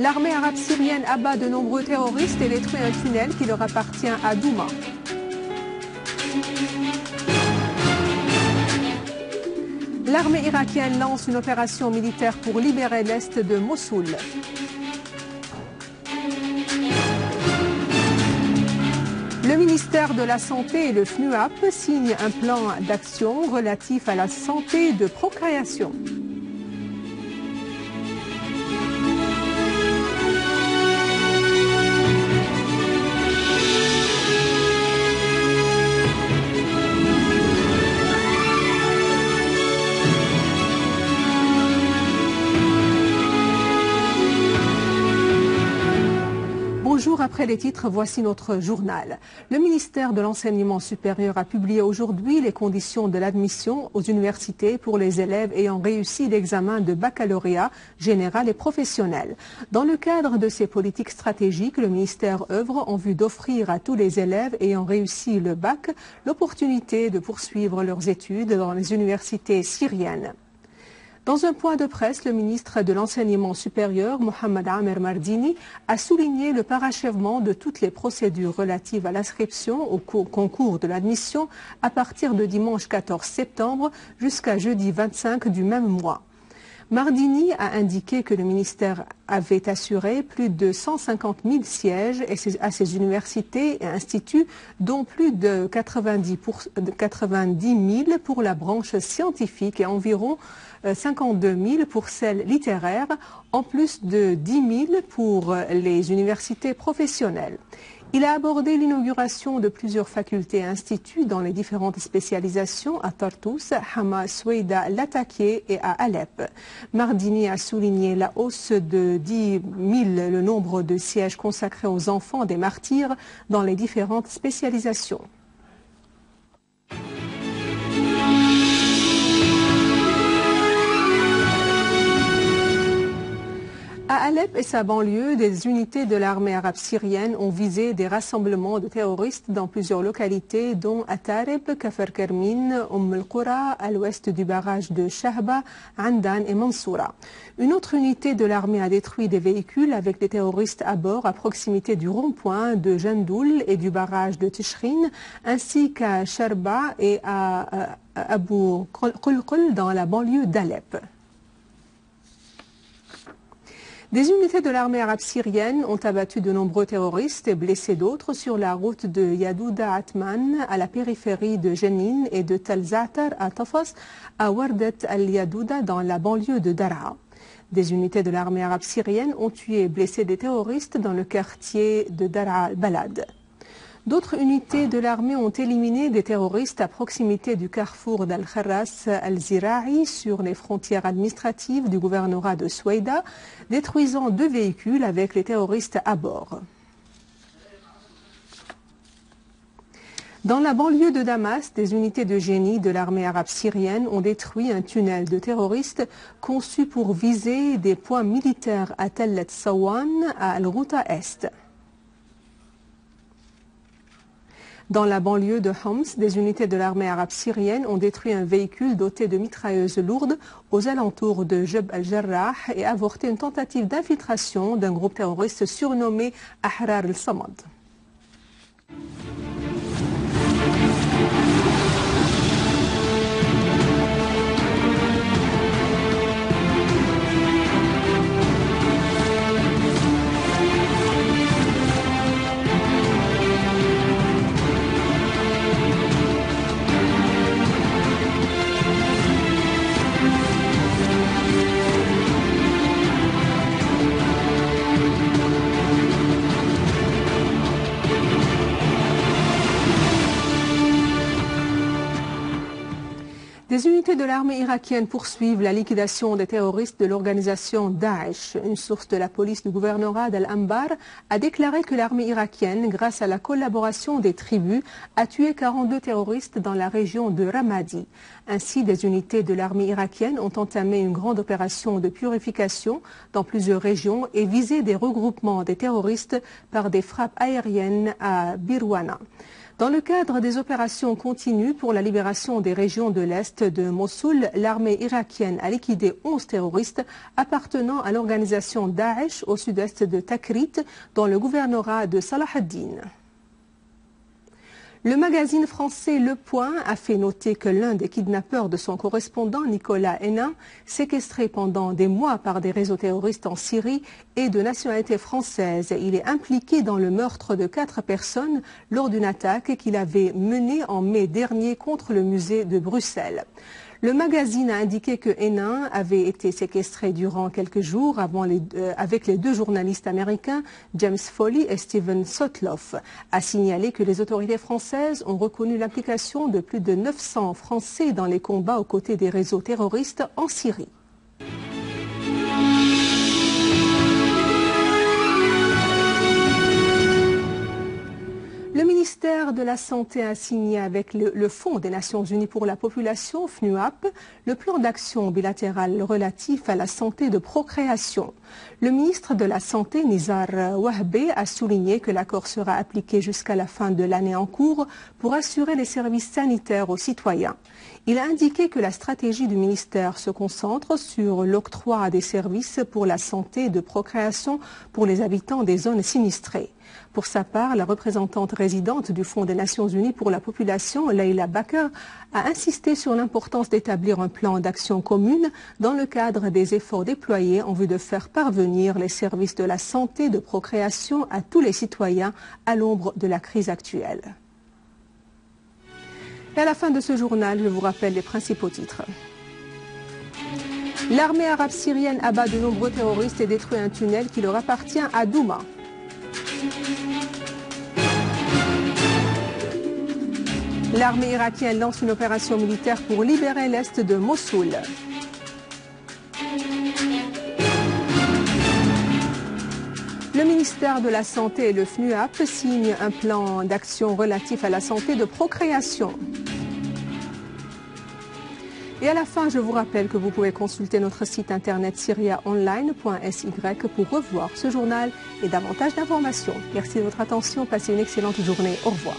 L'armée arabe syrienne abat de nombreux terroristes et détruit un tunnel qui leur appartient à Douma. L'armée irakienne lance une opération militaire pour libérer l'est de Mossoul. Le ministère de la Santé et le FNUAP signent un plan d'action relatif à la santé de procréation. Bonjour, après les titres, voici notre journal. Le ministère de l'Enseignement supérieur a publié aujourd'hui les conditions de l'admission aux universités pour les élèves ayant réussi l'examen de baccalauréat général et professionnel. Dans le cadre de ces politiques stratégiques, le ministère œuvre en vue d'offrir à tous les élèves ayant réussi le bac l'opportunité de poursuivre leurs études dans les universités syriennes. Dans un point de presse, le ministre de l'Enseignement supérieur, Mohamed Amer Mardini, a souligné le parachèvement de toutes les procédures relatives à l'inscription au concours de l'admission à partir de dimanche 14 septembre jusqu'à jeudi 25 du même mois. Mardini a indiqué que le ministère avait assuré plus de 150 000 sièges à ces universités et instituts, dont plus de 90 000 pour la branche scientifique et environ 52 000 pour celle littéraire, en plus de 10 000 pour les universités professionnelles. Il a abordé l'inauguration de plusieurs facultés et instituts dans les différentes spécialisations à Tartous, Hama, Soueïda, Latakié et à Alep. Mardini a souligné la hausse de 10 000 le nombre de sièges consacrés aux enfants des martyrs dans les différentes spécialisations. À Alep et sa banlieue, des unités de l'armée arabe syrienne ont visé des rassemblements de terroristes dans plusieurs localités, dont Atareb, Kafar Kermin, El-Qura, à l'ouest du barrage de Shahba, Andan et Mansoura. Une autre unité de l'armée a détruit des véhicules avec des terroristes à bord à proximité du rond-point de Jandoul et du barrage de Tishrin, ainsi qu'à Sharba et à Abu Qulqul dans la banlieue d'Alep. Des unités de l'armée arabe syrienne ont abattu de nombreux terroristes et blessé d'autres sur la route de Yadouda Atman à la périphérie de Jenin et de Tal Za'atar à Tafas à Wardet al-Yadouda dans la banlieue de Daraa. Des unités de l'armée arabe syrienne ont tué et blessé des terroristes dans le quartier de Daraa al-Balad. D'autres unités de l'armée ont éliminé des terroristes à proximité du carrefour d'Al-Kharras al-Zira'i sur les frontières administratives du gouvernorat de Soueïda, détruisant 2 véhicules avec les terroristes à bord. Dans la banlieue de Damas, des unités de génie de l'armée arabe syrienne ont détruit un tunnel de terroristes conçu pour viser des points militaires à Tellet Sawan, à Al-Ghouta Est. Dans la banlieue de Homs, des unités de l'armée arabe syrienne ont détruit un véhicule doté de mitrailleuses lourdes aux alentours de Jeb al-Jarrah et avorté une tentative d'infiltration d'un groupe terroriste surnommé Ahrar al-Samad. Des unités de l'armée irakienne poursuivent la liquidation des terroristes de l'organisation Daesh. Une source de la police du gouvernorat d'Al-Anbar a déclaré que l'armée irakienne, grâce à la collaboration des tribus, a tué 42 terroristes dans la région de Ramadi. Ainsi, des unités de l'armée irakienne ont entamé une grande opération de purification dans plusieurs régions et visé des regroupements des terroristes par des frappes aériennes à Birwana. Dans le cadre des opérations continues pour la libération des régions de l'Est de Mossoul, l'armée irakienne a liquidé 11 terroristes appartenant à l'organisation Daesh au sud-est de Takrit, dans le gouvernorat de Salah ad-Din. Le magazine français Le Point a fait noter que l'un des kidnappeurs de son correspondant, Nicolas Hénin, séquestré pendant des mois par des réseaux terroristes en Syrie, est de nationalité française. Il est impliqué dans le meurtre de 4 personnes lors d'une attaque qu'il avait menée en mai dernier contre le musée de Bruxelles. Le magazine a indiqué que Hénin avait été séquestré durant quelques jours avec les 2 journalistes américains, James Foley et Steven Sotloff. A signalé que les autorités françaises ont reconnu l'implication de plus de 900 Français dans les combats aux côtés des réseaux terroristes en Syrie. Le ministère de la Santé a signé avec le Fonds des Nations Unies pour la Population, FNUAP, le plan d'action bilatéral relatif à la santé de procréation. Le ministre de la Santé, Nizar Wahbe, a souligné que l'accord sera appliqué jusqu'à la fin de l'année en cours pour assurer les services sanitaires aux citoyens. Il a indiqué que la stratégie du ministère se concentre sur l'octroi des services pour la santé de procréation pour les habitants des zones sinistrées. Pour sa part, la représentante résidente du Fonds des Nations Unies pour la Population, Leila Baker, a insisté sur l'importance d'établir un plan d'action commune dans le cadre des efforts déployés en vue de faire parvenir les services de la santé de procréation à tous les citoyens à l'ombre de la crise actuelle. Et à la fin de ce journal, je vous rappelle les principaux titres. L'armée arabe syrienne abat de nombreux terroristes et détruit un tunnel qui leur appartient à Douma. L'armée irakienne lance une opération militaire pour libérer l'est de Mossoul. Le ministère de la Santé et le FNUAP signent un plan d'action relatif à la santé de procréation. Et à la fin, je vous rappelle que vous pouvez consulter notre site internet syriaonline.sy pour revoir ce journal et davantage d'informations. Merci de votre attention. Passez une excellente journée. Au revoir.